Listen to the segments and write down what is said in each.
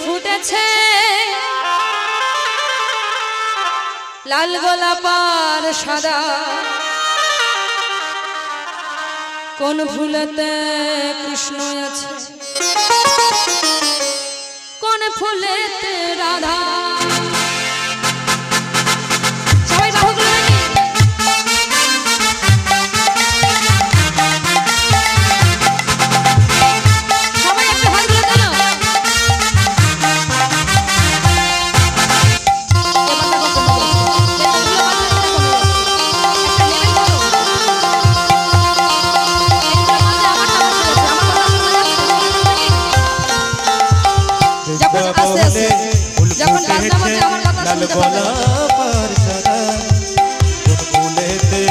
ফুটেছে লাল গোলাপ আর সাদা, কোন ফুলেতে কৃষ্ণ আছে, কোন ফুলেতে রাধা। সবাই বাহুগুলো নাকি সবাই একটু হাতগুলো তোলো। যখন বাজনা বাজে আমার কথা শুনতে পাবে। কোন ফুলেতে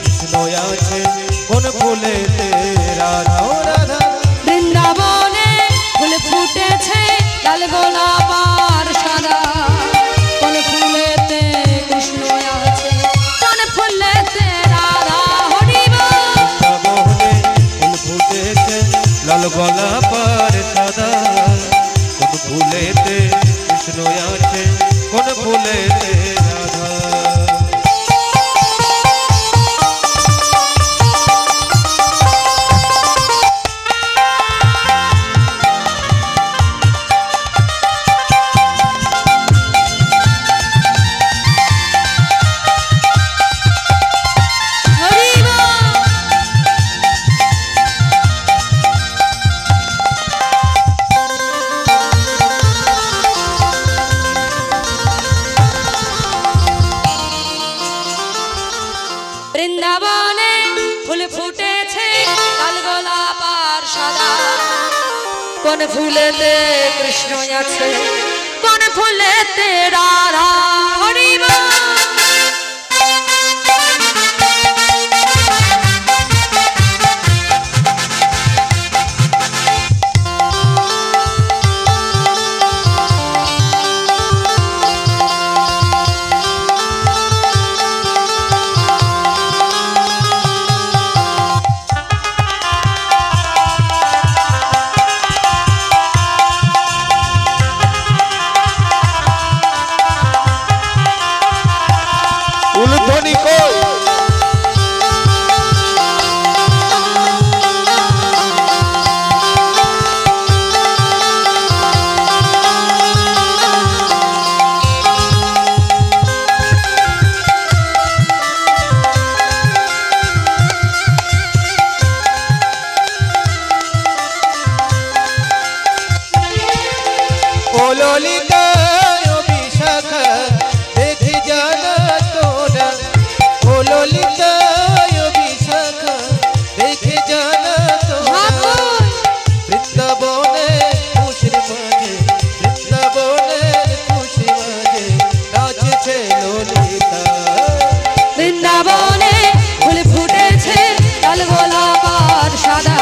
কৃষ্ণ আছে, কোন ফুলেতে রাধা রাধা। বৃন্দাবনে ফুল ফুটেছে লাল গোলাপ আর সাদা, কোন ফুলেতে কৃষ্ণ আছে, কোন ফুলেতে রাধা। হরি বল। বৃন্দাবনে ফুল ফুটেছে লাল গোলাপ আর সাদা, কোন ফুলেতে কৃষ্ণ আছে, কোন ফুলেতে রাধা। বৃন্দাবনে ফুল ফুটেছে লাল গোলাপ আর সাদা, কোন ফুলেতে কৃষ্ণ আছে, কোন ফুলেতে রাধা। হরি বল। ললিতা ও বিশাখা দেখে জানা তোরা, ও ললিতা ও বিশাখা দেখে জানা তোরা। বৃন্দাবনে খুশির মাঝে, বৃন্দাবনের খুশি মাঝে নাচছে ললিতা। বৃন্দাবনে ফুল ফুটেছে লাল গোলাপ আর সাদা,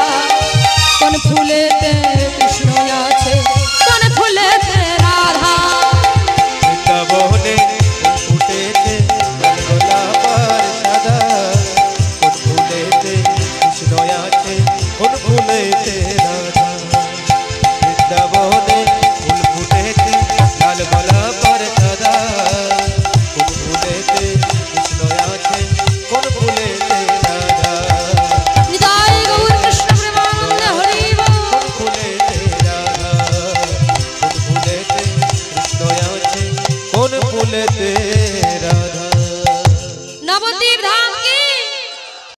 কোন ফুলেতে কৃষ্ণ আছে, কোন ফুলেতে রাধা। বৃন্দাবনে ফুল ফুটেছে লাল গোলাপ আর সাদা, কোন ফুলেতে কৃষ্ণ আছে, কোন ফুলেতে রাধা। বৃন্দাবনে ফুল ফুটেছে লাল গোলাপ আর সাদা, কোন ফুলেতে কৃষ্ণ আছে, কোন ফুলেতে রাধা। নিতাই গৌর কৃষ্ণ প্রেমানন্দে হরি বল। কোন ফুলেতে রাধা, কোন ফুলেতে কৃষ্ণ আছে, কোন ফুলেতে রাধা। নবদ্বীপ ধাম